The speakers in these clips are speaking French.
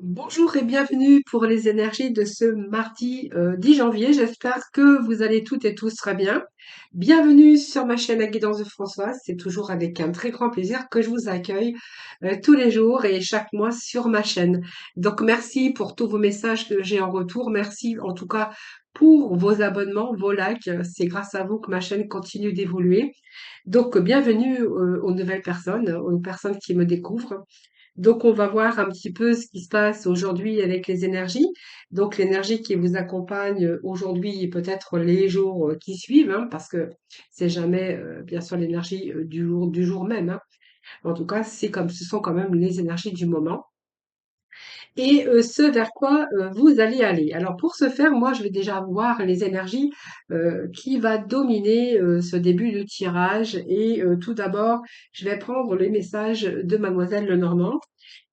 Bonjour et bienvenue pour les énergies de ce mardi 10 janvier. J'espère que vous allez toutes et tous très bien. Bienvenue sur ma chaîne La Guidance de Françoise. C'est toujours avec un très grand plaisir que je vous accueille tous les jours et chaque mois sur ma chaîne. Donc merci pour tous vos messages que j'ai en retour. Merci en tout cas pour vos abonnements, vos likes. C'est grâce à vous que ma chaîne continue d'évoluer. Donc bienvenue aux nouvelles personnes, aux personnes qui me découvrent. Donc, on va voir un petit peu ce qui se passe aujourd'hui avec les énergies. Donc, l'énergie qui vous accompagne aujourd'hui et peut-être les jours qui suivent, hein, parce que c'est jamais, bien sûr, l'énergie du jour même, hein. En tout cas, ce sont quand même les énergies du moment et ce vers quoi vous allez aller. Alors, pour ce faire, moi, je vais déjà voir les énergies qui va dominer ce début de tirage. Et tout d'abord, je vais prendre les messages de Mademoiselle Lenormand.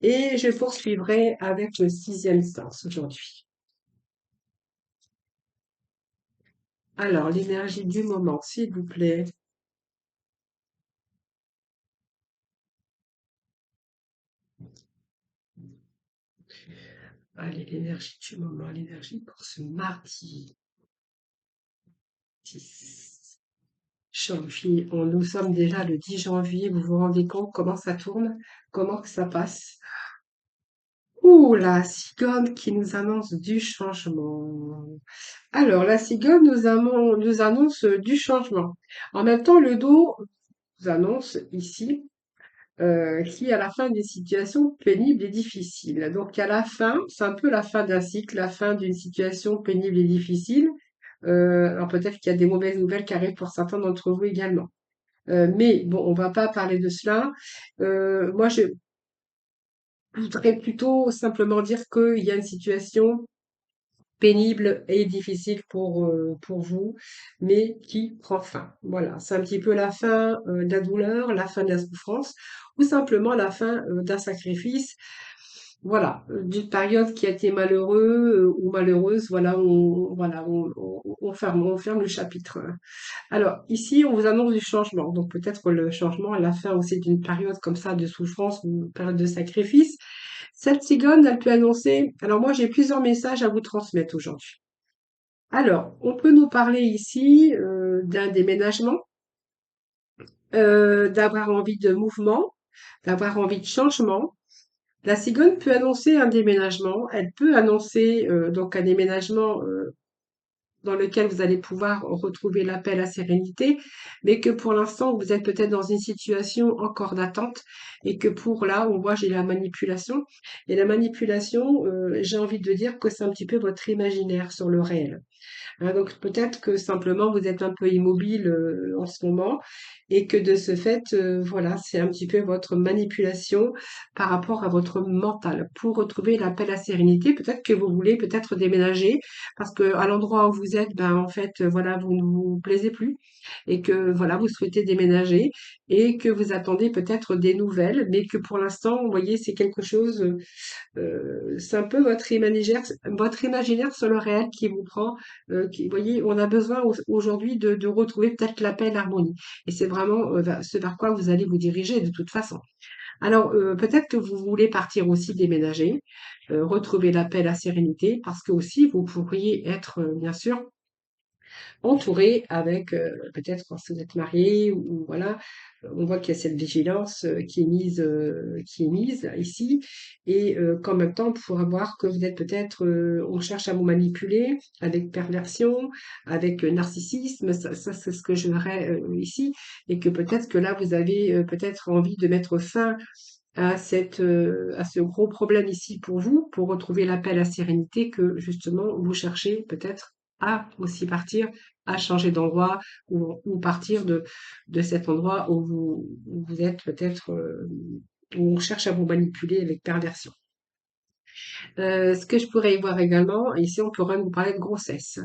Et je poursuivrai avec le sixième sens aujourd'hui. Alors, l'énergie du moment, s'il vous plaît. Allez, l'énergie du moment, l'énergie pour ce mardi 10 janvier. Nous sommes déjà le 10 janvier. Vous vous rendez compte comment ça tourne? Comment que ça passe? Ouh, la cigogne qui nous annonce du changement. Alors, la cigogne nous annonce du changement. En même temps, le dos nous annonce ici qui est à la fin d'une situation pénible et difficile. Donc à la fin, c'est un peu la fin d'un cycle, la fin d'une situation pénible et difficile. Alors peut-être qu'il y a des mauvaises nouvelles qui arrivent pour certains d'entre vous également. Mais bon, on va pas parler de cela. Moi, je voudrais plutôt simplement dire qu'il y a une situation pénible et difficile pour vous, mais qui prend fin. Voilà, c'est un petit peu la fin de la douleur, la fin de la souffrance, ou simplement la fin d'un sacrifice. Voilà, d'une période qui a été malheureux ou malheureuse. On ferme le chapitre. Alors ici, on vous annonce du changement. Donc peut-être le changement à la fin aussi d'une période comme ça de souffrance ou une période de sacrifice. Cette cigogne, elle peut annoncer. Alors moi, j'ai plusieurs messages à vous transmettre aujourd'hui. Alors, on peut nous parler ici d'un déménagement, d'avoir envie de mouvement, d'avoir envie de changement. La cigogne peut annoncer un déménagement. Elle peut annoncer donc un déménagement dans lequel vous allez pouvoir retrouver la paix, la sérénité, mais que pour l'instant, vous êtes peut-être dans une situation encore d'attente et que pour là, on voit, j'ai la manipulation. Et la manipulation, j'ai envie de dire que c'est un petit peu votre imaginaire sur le réel. Hein, donc peut-être que simplement vous êtes un peu immobile en ce moment et que de ce fait, voilà, c'est un petit peu votre manipulation par rapport à votre mental pour retrouver la paix, la sérénité. Peut-être que vous voulez peut-être déménager parce que à l'endroit où vous êtes, ben en fait, voilà, vous ne vous plaisez plus et que voilà, vous souhaitez déménager et que vous attendez peut-être des nouvelles, mais que pour l'instant, vous voyez, c'est quelque chose c'est un peu votre imaginaire sur le réel qui vous prend. Vous voyez, on a besoin aujourd'hui de retrouver peut-être la paix et l'harmonie. Et c'est vraiment ce vers quoi vous allez vous diriger de toute façon. Alors, peut-être que vous voulez partir aussi déménager, retrouver la paix, la sérénité, parce que aussi vous pourriez être, bien sûr, entouré avec peut-être quand vous êtes marié ou voilà, on voit qu'il y a cette vigilance qui est mise ici et qu'en même temps pour voir que vous êtes peut-être on cherche à vous manipuler avec perversion, avec narcissisme, ça c'est ce que je verrais ici et que peut-être que là vous avez peut-être envie de mettre fin à ce gros problème ici pour vous, pour retrouver la paix, la sérénité que justement vous cherchez peut-être à aussi partir, à changer d'endroit ou partir de cet endroit où vous êtes peut-être, où on cherche à vous manipuler avec perversion. Ce que je pourrais y voir également, ici on pourrait vous parler de grossesse.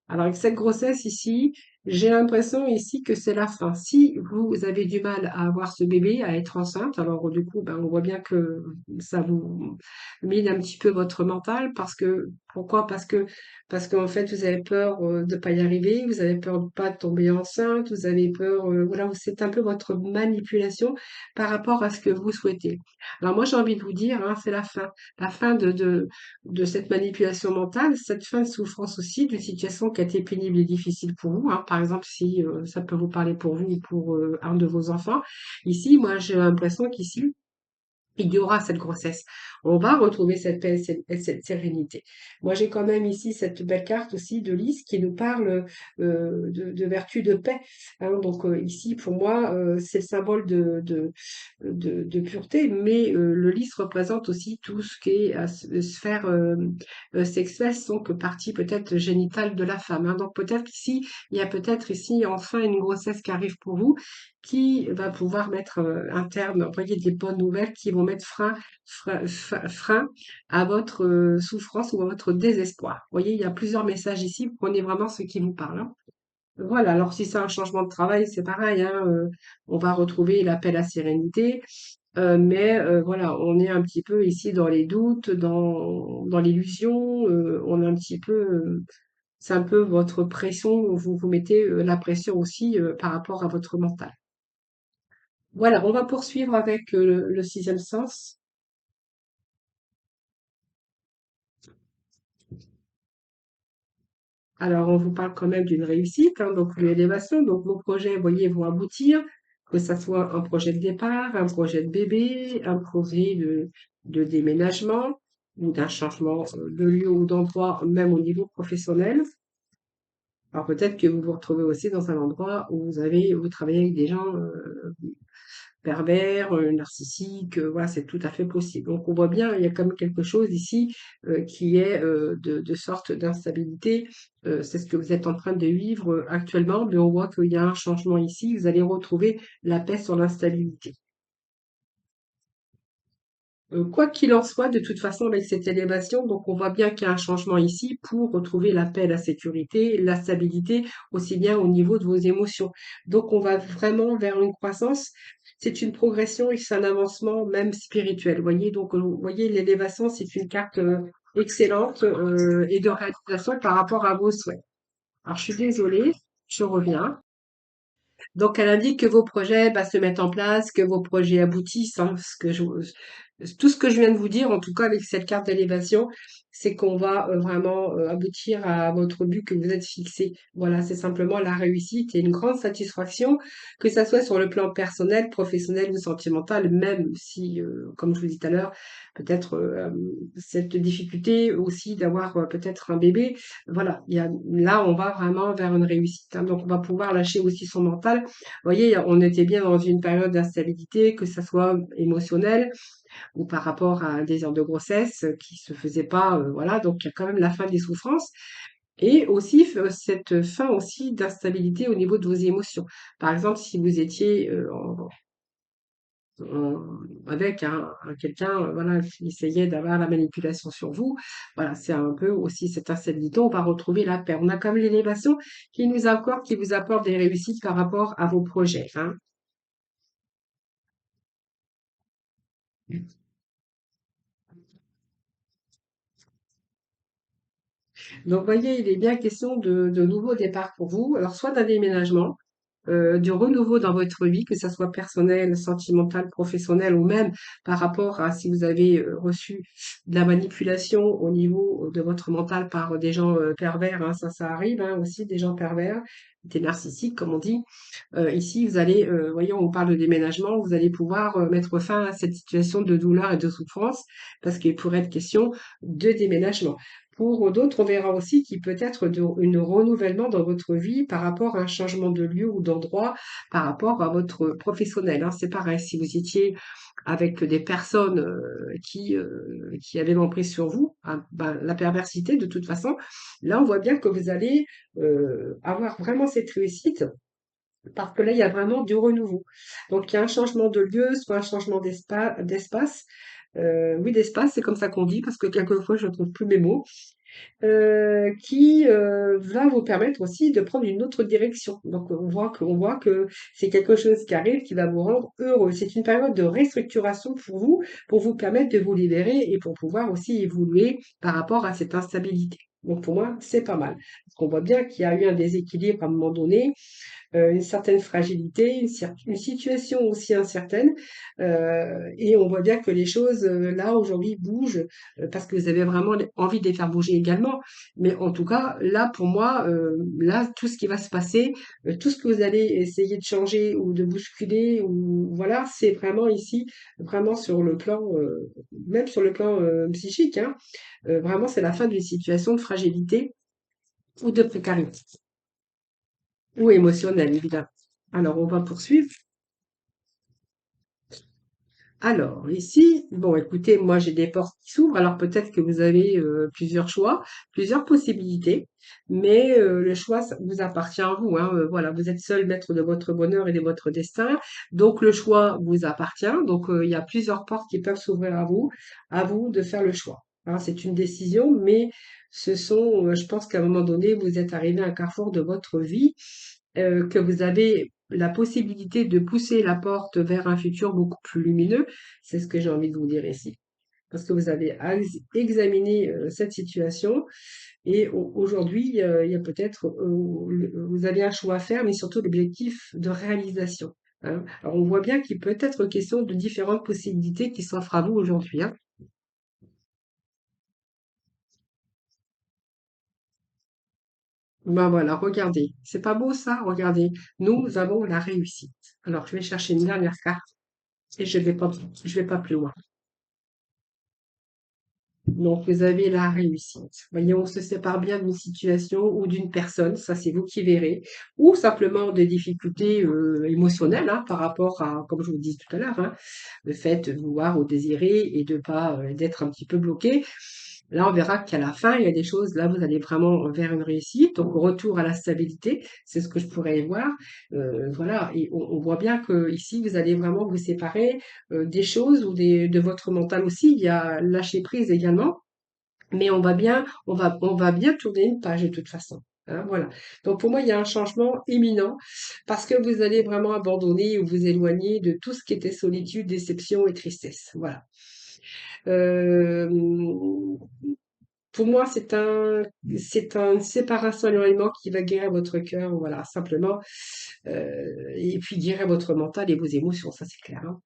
Alors avec cette grossesse ici, J'ai l'impression ici que c'est la fin. Si vous avez du mal à avoir ce bébé, à être enceinte, alors du coup, ben, on voit bien que ça vous mine un petit peu votre mental parce que pourquoi? Parce qu'en fait vous avez peur de pas y arriver, vous avez peur de pas tomber enceinte, vous avez peur, voilà, c'est un peu votre manipulation par rapport à ce que vous souhaitez. Alors moi j'ai envie de vous dire, hein, c'est la fin de cette manipulation mentale, cette fin de souffrance aussi, d'une situation qui a été pénible et difficile pour vous, hein. Par exemple, si ça peut vous parler pour vous ou pour un de vos enfants. Ici, moi, j'ai l'impression qu'ici, il y aura cette grossesse. On va retrouver cette paix et cette sérénité. Moi, j'ai quand même ici cette belle carte aussi de Lys qui nous parle de vertu de paix, hein. Donc ici, pour moi, c'est le symbole de pureté, mais le lys représente aussi tout ce qui est sphère sexuelle, donc partie peut-être génitale de la femme, hein. Donc peut-être qu'ici, il y a peut-être ici enfin une grossesse qui arrive pour vous, qui va pouvoir mettre un terme, envoyer des bonnes nouvelles qui vont mettre frein à votre souffrance ou à votre désespoir. Vous voyez, il y a plusieurs messages ici, vous prenez vraiment ce qui vous parle, hein. Voilà, alors si c'est un changement de travail, c'est pareil, hein, on va retrouver l'appel à sérénité, mais voilà, on est un petit peu ici dans les doutes, dans l'illusion, on est un petit peu, c'est un peu votre pression, vous mettez la pression aussi par rapport à votre mental. Voilà, on va poursuivre avec le sixième sens. Alors, on vous parle quand même d'une réussite, hein, donc l'élévation. Donc, vos projets, vous voyez, vont aboutir, que ça soit un projet de départ, un projet de bébé, un projet de déménagement ou d'un changement de lieu ou d'endroit, même au niveau professionnel. Alors, peut-être que vous vous retrouvez aussi dans un endroit où vous travaillez avec des gens pervers, narcissique, voilà, c'est tout à fait possible. Donc on voit bien, il y a quand même quelque chose ici qui est de sorte d'instabilité. C'est ce que vous êtes en train de vivre actuellement, mais on voit qu'il y a un changement ici. Vous allez retrouver la paix sur l'instabilité. Quoi qu'il en soit, de toute façon, avec cette élévation, donc on voit bien qu'il y a un changement ici pour retrouver la paix, la sécurité, la stabilité, aussi bien au niveau de vos émotions. Donc on va vraiment vers une croissance. C'est une progression et c'est un avancement même spirituel. Vous voyez, donc vous voyez, l'élévation, c'est une carte excellente et de réalisation par rapport à vos souhaits. Alors je suis désolée, je reviens. Donc, elle indique que vos projets se mettent en place, que vos projets aboutissent, hein. Tout ce que je viens de vous dire, en tout cas avec cette carte d'élévation, c'est qu'on va vraiment aboutir à votre but que vous êtes fixé. Voilà, c'est simplement la réussite et une grande satisfaction, que ça soit sur le plan personnel, professionnel ou sentimental, même si, comme je vous dis tout à l'heure, peut-être cette difficulté aussi d'avoir peut-être un bébé. Voilà, là, on va vraiment vers une réussite, hein. Donc, on va pouvoir lâcher aussi son mental. Vous voyez, on était bien dans une période d'instabilité, que ça soit émotionnelle ou par rapport à un désir de grossesse qui se faisait pas, voilà. Donc, il y a quand même la fin des souffrances et aussi cette fin aussi d'instabilité au niveau de vos émotions. Par exemple, si vous étiez avec quelqu'un, voilà, qui essayait d'avoir la manipulation sur vous. Voilà, c'est un peu aussi cette instabilité. On va retrouver la paix. On a comme l'élévation qui vous apporte des réussites par rapport à vos projets, hein. Donc, vous voyez, il est bien question de nouveaux départs pour vous. Alors, soit d'un déménagement, du renouveau dans votre vie, que ça soit personnel, sentimental, professionnel ou même par rapport à si vous avez reçu de la manipulation au niveau de votre mental par des gens pervers, hein, ça arrive, hein, aussi, des gens pervers, des narcissiques, comme on dit. Ici, vous allez, voyons, on parle de déménagement, vous allez pouvoir mettre fin à cette situation de douleur et de souffrance, parce qu'il pourrait être question de déménagement. Pour d'autres, on verra aussi qu'il peut être une renouvellement dans votre vie par rapport à un changement de lieu ou d'endroit, par rapport à votre professionnel, hein. C'est pareil, si vous étiez avec des personnes qui avaient l'emprise sur vous, hein, ben, la perversité, de toute façon, là, on voit bien que vous allez avoir vraiment cette réussite parce que là, il y a vraiment du renouveau. Donc, il y a un changement de lieu, soit un changement d'espace. Oui, d'espace, c'est comme ça qu'on dit, parce que quelquefois, je ne trouve plus mes mots. qui va vous permettre aussi de prendre une autre direction. Donc on voit que c'est quelque chose qui arrive, qui va vous rendre heureux. C'est une période de restructuration pour vous permettre de vous libérer et pour pouvoir aussi évoluer par rapport à cette instabilité. Donc pour moi, c'est pas mal. Parce qu'on voit bien qu'il y a eu un déséquilibre à un moment donné, une certaine fragilité, une situation aussi incertaine. Et on voit bien que les choses, là, aujourd'hui, bougent parce que vous avez vraiment envie de les faire bouger également. Mais en tout cas, là, pour moi, là, tout ce qui va se passer, tout ce que vous allez essayer de changer ou de bousculer, ou voilà, c'est vraiment ici, vraiment sur le plan, même sur le plan psychique, hein, vraiment, c'est la fin d'une situation de fragilité ou de précarité. Ou émotionnelle, évidemment. Alors, on va poursuivre. Alors, ici, bon, écoutez, moi j'ai des portes qui s'ouvrent, alors peut-être que vous avez plusieurs choix, plusieurs possibilités, mais le choix ça vous appartient à vous, hein, voilà, vous êtes seul maître de votre bonheur et de votre destin, donc le choix vous appartient, donc il y a plusieurs portes qui peuvent s'ouvrir à vous de faire le choix. Hein, c'est une décision, mais ce sont, je pense qu'à un moment donné, vous êtes arrivé à un carrefour de votre vie que vous avez la possibilité de pousser la porte vers un futur beaucoup plus lumineux, c'est ce que j'ai envie de vous dire ici. Parce que vous avez examiné cette situation et aujourd'hui, il y a peut-être, vous avez un choix à faire, mais surtout l'objectif de réalisation. Hein. Alors on voit bien qu'il peut être question de différentes possibilités qui s'offrent à vous aujourd'hui. Hein. Ben voilà, regardez. C'est pas beau ça? Regardez. Nous avons la réussite. Alors je vais chercher une dernière carte et je vais pas plus loin. Donc, vous avez la réussite. Voyez, on se sépare bien d'une situation ou d'une personne, ça c'est vous qui verrez, ou simplement des difficultés émotionnelles hein, par rapport à, comme je vous disais tout à l'heure, hein, le fait de vouloir ou désirer et de pas d'être un petit peu bloqué. Là, on verra qu'à la fin, il y a des choses, là, vous allez vraiment vers une réussite, donc retour à la stabilité, c'est ce que je pourrais y voir. Voilà, et on voit bien que ici, vous allez vraiment vous séparer des choses ou de votre mental aussi. Il y a lâcher prise également, mais on va bien tourner une page de toute façon. Hein, voilà. Donc pour moi, il y a un changement imminent parce que vous allez vraiment abandonner ou vous éloigner de tout ce qui était solitude, déception et tristesse. Voilà. Euh, pour moi, c'est un séparation éloignement qui va guérir votre cœur, voilà, simplement, et puis guérir votre mental et vos émotions, ça c'est clair. Hein.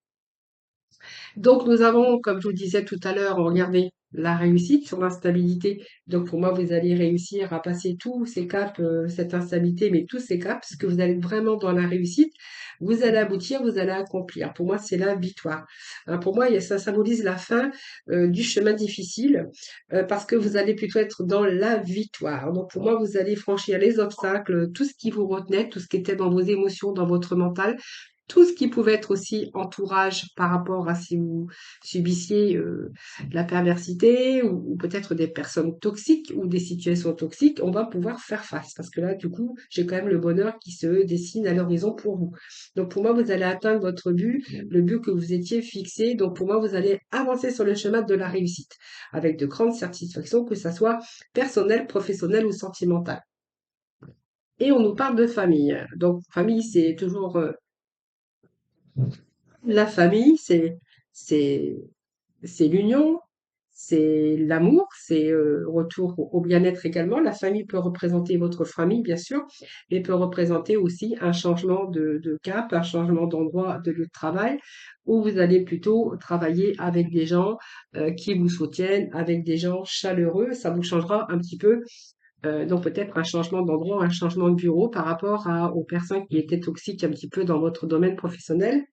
Donc, nous avons, comme je vous le disais tout à l'heure, regardé la réussite sur l'instabilité. Donc, pour moi, vous allez réussir à passer tous ces caps, cette instabilité, mais tous ces caps, parce que vous allez être vraiment dans la réussite. Vous allez aboutir, vous allez accomplir. Pour moi, c'est la victoire. Hein, pour moi, ça symbolise la fin du chemin difficile, parce que vous allez plutôt être dans la victoire. Donc, pour moi, vous allez franchir les obstacles, tout ce qui vous retenait, tout ce qui était dans vos émotions, dans votre mental tout ce qui pouvait être aussi entourage par rapport à si vous subissiez de la perversité ou peut-être des personnes toxiques ou des situations toxiques, on va pouvoir faire face. Parce que là, du coup, j'ai quand même le bonheur qui se dessine à l'horizon pour vous. Donc pour moi, vous allez atteindre votre but, le but que vous étiez fixé. Donc pour moi, vous allez avancer sur le chemin de la réussite avec de grandes satisfactions, que ça soit personnel, professionnel ou sentimental. Et on nous parle de famille. Donc famille, c'est toujours la famille, c'est c'est l'union, c'est l'amour, c'est retour au bien-être également. La famille peut représenter votre famille, bien sûr, mais peut représenter aussi un changement de cap, un changement d'endroit de lieu de travail, où vous allez plutôt travailler avec des gens qui vous soutiennent, avec des gens chaleureux. Ça vous changera un petit peu. Donc peut-être un changement d'endroit, un changement de bureau par rapport aux personnes qui étaient toxiques un petit peu dans votre domaine professionnel.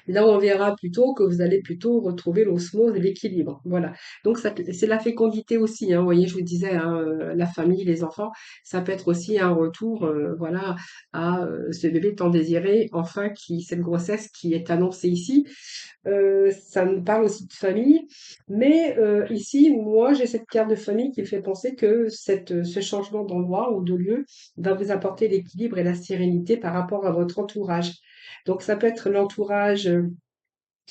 Là, on verra plutôt que vous allez plutôt retrouver l'osmose et l'équilibre. Voilà. Donc, c'est la fécondité aussi. Hein. Vous voyez, je vous disais, hein, la famille, les enfants, ça peut être aussi un retour, voilà, à ce bébé tant désiré, enfin, cette grossesse qui est annoncée ici. Ça me parle aussi de famille, mais ici, moi, j'ai cette carte de famille qui me fait penser que ce changement d'endroit ou de lieu va vous apporter l'équilibre et la sérénité par rapport à votre entourage. Donc, ça peut être l'entourage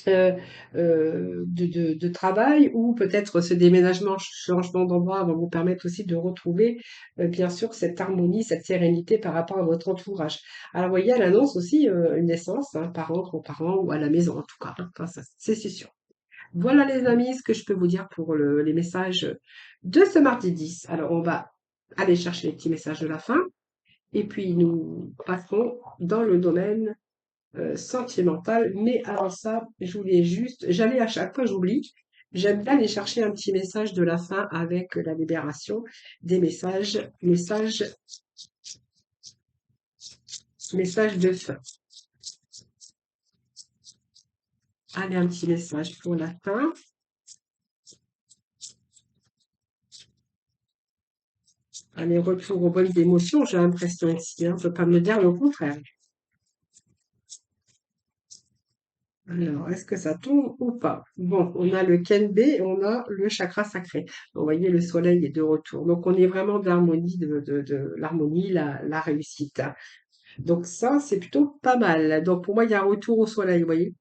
euh, de travail, ou peut-être ce déménagement, changement d'endroit va vous permettre aussi de retrouver, bien sûr, cette harmonie, cette sérénité par rapport à votre entourage. Alors, vous voyez, elle annonce aussi une naissance, hein, parents, grands-parents ou à la maison en tout cas, hein. Enfin, ça, c'est sûr. Voilà les amis, ce que je peux vous dire pour les messages de ce mardi 10. Alors, on va aller chercher les petits messages de la fin et puis nous passerons dans le domaine sentimentale. Mais avant ça, je voulais juste, j'allais à chaque fois, j'oublie, j'aime bien aller chercher un petit message de la fin avec la libération des messages de fin. Allez, un petit message pour la fin. Allez, retour aux bonnes émotions, j'ai l'impression ici, hein, on ne peut pas me dire le contraire. Alors, est-ce que ça tombe ou pas? Bon, on a le Kenbe et on a le chakra sacré. Vous voyez, le soleil est de retour. Donc, on est vraiment d'harmonie, de l'harmonie, la réussite. Donc ça, c'est plutôt pas mal. Donc pour moi, il y a un retour au soleil, vous voyez.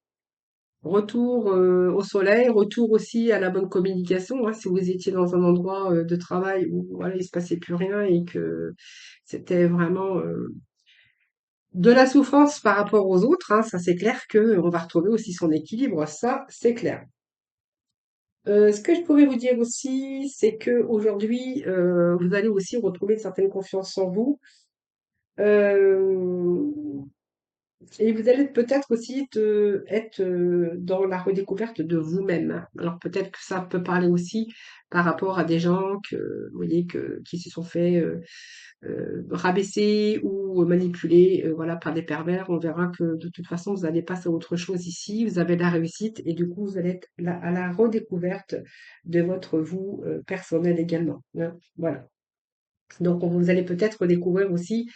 Retour au soleil, retour aussi à la bonne communication, hein. Si vous étiez dans un endroit de travail où voilà, il se passait plus rien et que c'était vraiment de la souffrance par rapport aux autres, hein, ça c'est clair que on va retrouver aussi son équilibre, ça c'est clair. Ce que je pourrais vous dire aussi, c'est que aujourd'hui, vous allez aussi retrouver une certaine confiance en vous. Euh, Et vous allez peut-être aussi être dans la redécouverte de vous-même. Alors peut-être que ça peut parler aussi par rapport à des gens que, vous voyez, qui se sont fait rabaisser ou manipuler, voilà, par des pervers. On verra que de toute façon, vous allez passer à autre chose ici. Vous avez la réussite et du coup, vous allez être à la redécouverte de votre vous personnel également, hein. Voilà. Donc, vous allez peut-être découvrir aussi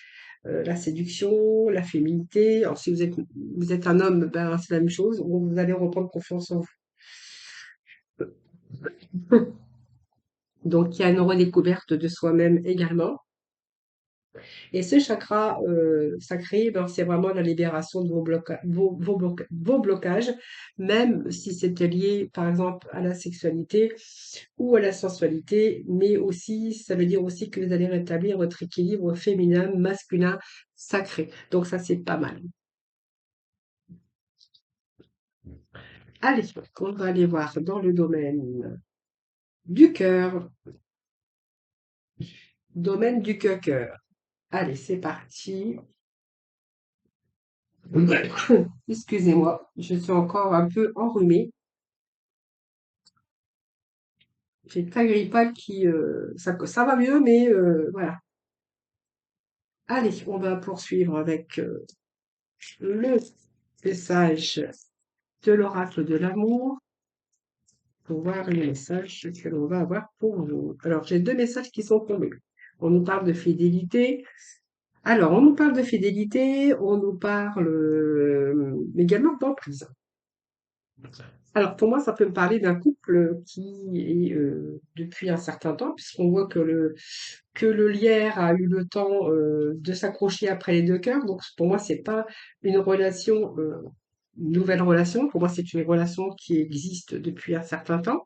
la séduction, la féminité. Alors, si vous êtes un homme, ben, c'est la même chose. Vous allez reprendre confiance en vous. Donc, il y a une redécouverte de soi-même également. Et ce chakra sacré, ben, c'est vraiment la libération de vos blocages, même si c'était lié, par exemple, à la sexualité ou à la sensualité, mais aussi, ça veut dire aussi que vous allez rétablir votre équilibre féminin, masculin, sacré. Donc, ça, c'est pas mal. Allez, on va aller voir dans le domaine du cœur, domaine du cœur. Allez, c'est parti. Excusez-moi, je suis encore un peu enrhumée. J'ai très grippale qui, ça va mieux, mais voilà. Allez, on va poursuivre avec le message de l'oracle de l'amour pour voir les messages que l'on va avoir pour vous. Alors, j'ai deux messages qui sont tombés. On nous parle de fidélité. Alors, on nous parle de fidélité, on nous parle également d'emprise. Alors, pour moi, ça peut me parler d'un couple qui est depuis un certain temps, puisqu'on voit que le lierre a eu le temps de s'accrocher après les deux cœurs. Donc, pour moi, c'est pas une relation, une nouvelle relation. Pour moi, c'est une relation qui existe depuis un certain temps.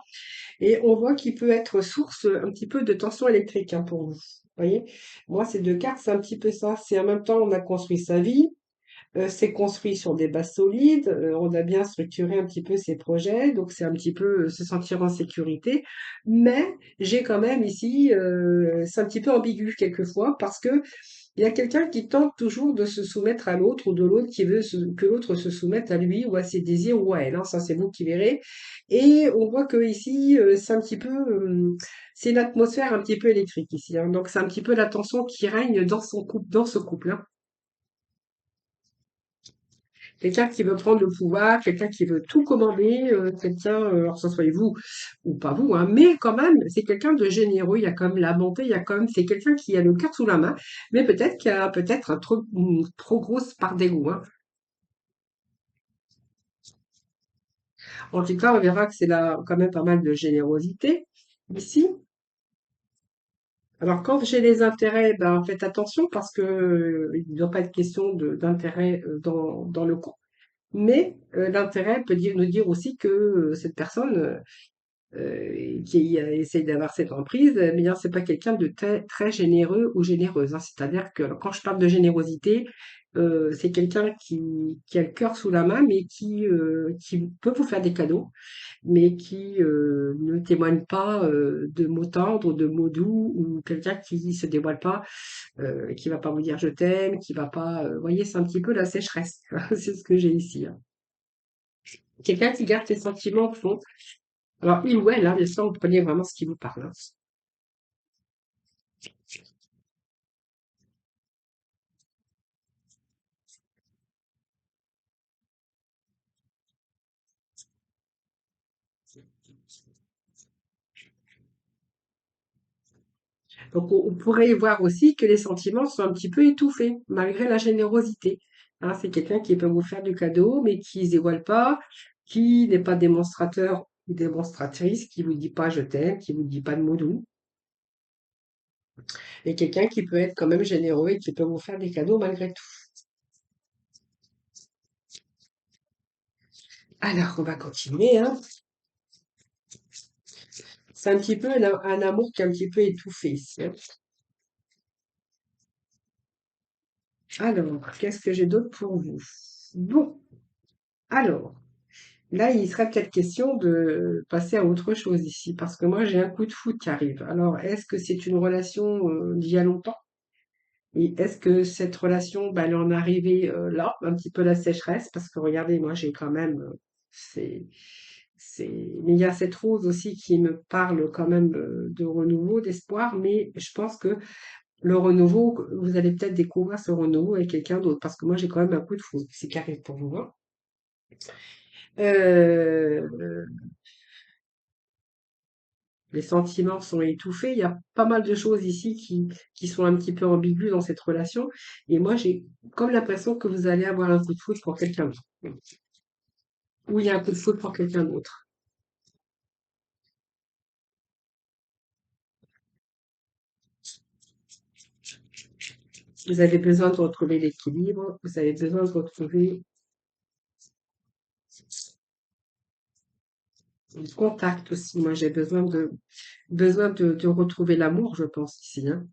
Et on voit qu'il peut être source un petit peu de tension électrique, hein, pour vous. Vous voyez, moi, ces deux cartes, c'est un petit peu ça. C'est en même temps, on a construit sa vie, c'est construit sur des bases solides, on a bien structuré un petit peu ses projets, donc c'est un petit peu se sentir en sécurité. Mais j'ai quand même ici, c'est un petit peu ambigu quelquefois parce que il y a quelqu'un qui tente toujours de se soumettre à l'autre ou de l'autre qui veut que l'autre se soumette à lui ou à ses désirs ou à elle, hein. Ça, c'est vous qui verrez. Et on voit que ici, c'est un petit peu, c'est une atmosphère un petit peu électrique ici, hein. Donc c'est un petit peu la tension qui règne dans son couple, dans ce couple, hein. Quelqu'un qui veut prendre le pouvoir, quelqu'un qui veut tout commander, quelqu'un, alors que ce soit vous ou pas vous, hein, mais quand même, c'est quelqu'un de généreux, il y a quand même la bonté, il y a quand même, c'est quelqu'un qui a le cœur sous la main, mais peut-être qu'il y a peut-être une trop grosse part d'ego, hein. En tout cas, on verra que c'est là quand même pas mal de générosité ici. Alors, quand j'ai les intérêts, ben, faites attention parce que il ne doit pas être question d'intérêt dans le couple. Mais l'intérêt peut nous dire aussi que cette personne qui essaye d'avoir cette emprise, eh bien, c'est pas quelqu'un de très généreux ou généreuse, hein. C'est-à-dire que quand je parle de générosité, c'est quelqu'un qui a le cœur sous la main, mais qui peut vous faire des cadeaux, mais qui ne témoigne pas de mots tendres, de mots doux, ou quelqu'un qui se dévoile pas, qui va pas vous dire je t'aime, qui va pas, vous voyez, c'est un petit peu la sécheresse. C'est ce que j'ai ici, hein. Quelqu'un qui garde ses sentiments au fond. Alors, il ou elle, hein, bien sûr, vous prenez vraiment ce qui vous parle, hein. Donc, on pourrait voir aussi que les sentiments sont un petit peu étouffés, malgré la générosité. Hein, c'est quelqu'un qui peut vous faire du cadeau, mais qui ne se dévoile pas, qui n'est pas démonstrateur ou démonstratrice, qui vous dit pas je t'aime, qui vous dit pas de mots doux, et quelqu'un qui peut être quand même généreux et qui peut vous faire des cadeaux malgré tout. Alors, on va continuer, hein. C'est un petit peu un amour qui est un petit peu étouffé ici, hein. Alors, qu'est-ce que j'ai d'autre pour vous? Bon, alors. Là, il serait peut-être question de passer à autre chose ici, parce que moi, j'ai un coup de foudre qui arrive. Alors, est-ce que c'est une relation d'il y a longtemps? Et est-ce que cette relation, bah, elle en est arrivée là, un petit peu la sécheresse? Parce que regardez, moi, j'ai quand même, c'est, mais il y a cette rose aussi qui me parle quand même de renouveau, d'espoir, mais je pense que le renouveau, vous allez peut-être découvrir ce renouveau avec quelqu'un d'autre, parce que moi, j'ai quand même un coup de foudre, c'est qui arrive pour vous, hein. Euh, Les sentiments sont étouffés. Il y a pas mal de choses ici qui sont un petit peu ambiguës dans cette relation. Et moi, j'ai comme l'impression que vous allez avoir un coup de foudre pour quelqu'un d'autre. Ou il y a un coup de foudre pour quelqu'un d'autre. Vous avez besoin de retrouver l'équilibre. Vous avez besoin de retrouver le contact aussi. Moi, j'ai besoin de retrouver l'amour, je pense, ici, hein.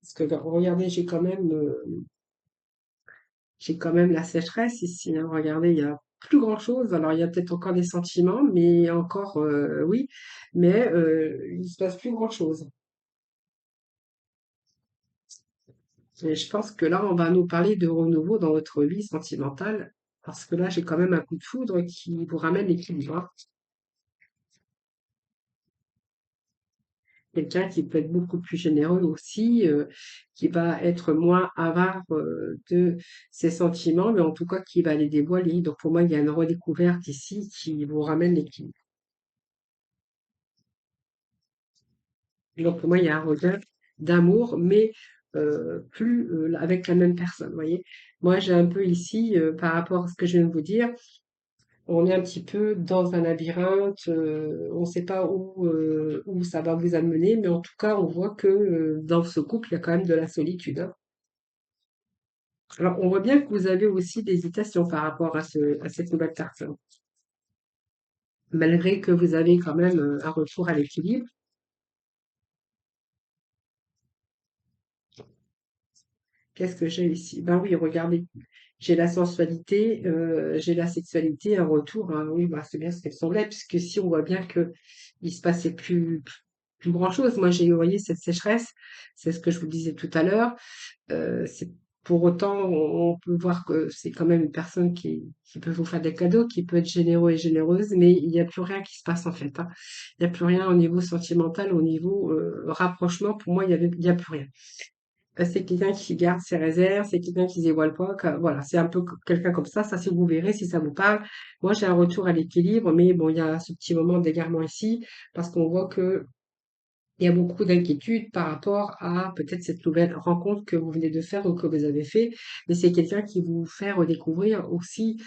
Parce que regardez, j'ai quand même la sécheresse ici, hein. Regardez, il y a plus grand-chose. Alors, il y a peut-être encore des sentiments, mais encore, oui, mais il se passe plus grand-chose. Et je pense que là, on va nous parler de renouveau dans votre vie sentimentale, parce que là, j'ai quand même un coup de foudre qui vous ramène l'équilibre, hein. Quelqu'un qui peut être beaucoup plus généreux aussi, qui va être moins avare de ses sentiments, mais en tout cas qui va les dévoiler. Donc pour moi, il y a une redécouverte ici qui vous ramène l'équilibre. Donc pour moi, il y a un regain d'amour, mais plus avec la même personne. Vous voyez, moi, j'ai un peu ici, par rapport à ce que je viens de vous dire, on est un petit peu dans un labyrinthe, on ne sait pas où ça va vous amener, mais en tout cas, on voit que dans ce couple, il y a quand même de la solitude, hein. Alors, on voit bien que vous avez aussi des hésitations par rapport à cette nouvelle personne, malgré que vous avez quand même un retour à l'équilibre. Qu'est-ce que j'ai ici? Ben oui, regardez, j'ai la sensualité, j'ai la sexualité, un retour, hein. Oui, bah, c'est bien ce qu'elle semblait, puisque si on voit bien que il se passait plus grand-chose. Moi, j'ai, vous voyez, cette sécheresse, c'est ce que je vous disais tout à l'heure. C'est pour autant, on peut voir que c'est quand même une personne qui peut vous faire des cadeaux, qui peut être généreux et généreuse, mais il n'y a plus rien qui se passe en fait, hein. Il n'y a plus rien au niveau sentimental, au niveau rapprochement. Pour moi, il y a plus rien. C'est quelqu'un qui garde ses réserves, c'est quelqu'un qui se dévoile pas. Voilà, c'est un peu quelqu'un comme ça. Si vous verrez, si ça vous parle. Moi, j'ai un retour à l'équilibre, mais bon, il y a ce petit moment d'égarement ici, parce qu'on voit que il y a beaucoup d'inquiétudes par rapport à peut-être cette nouvelle rencontre que vous venez de faire ou que vous avez fait, mais c'est quelqu'un qui vous fait redécouvrir aussi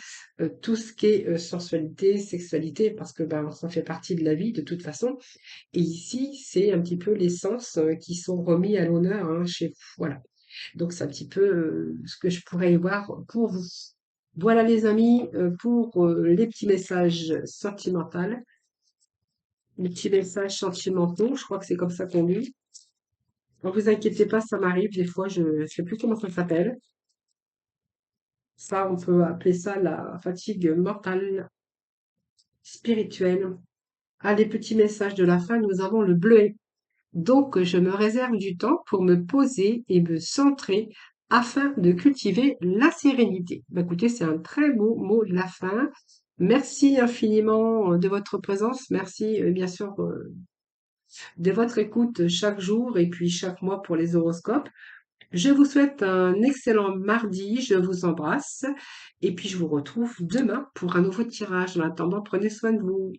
tout ce qui est sensualité, sexualité, parce que ben, ça fait partie de la vie de toute façon. Et ici, c'est un petit peu les sens qui sont remis à l'honneur, hein, chez vous. Voilà. Donc c'est un petit peu ce que je pourrais y voir pour vous. Voilà les amis, pour les petits messages sentimentaux, les petits messages sentimentaux, je crois que c'est comme ça qu'on dit. Ne vous inquiétez pas, ça m'arrive des fois, je ne sais plus comment ça s'appelle. Ça, on peut appeler ça la fatigue mentale, spirituelle. Ah, les petits messages de la fin, nous avons le bleuet. Donc, je me réserve du temps pour me poser et me centrer afin de cultiver la sérénité. Bah, écoutez, c'est un très beau mot de la fin. Merci infiniment de votre présence. Merci, bien sûr, de votre écoute chaque jour et puis chaque mois pour les horoscopes. Je vous souhaite un excellent mardi. Je vous embrasse et puis je vous retrouve demain pour un nouveau tirage. En attendant, prenez soin de vous.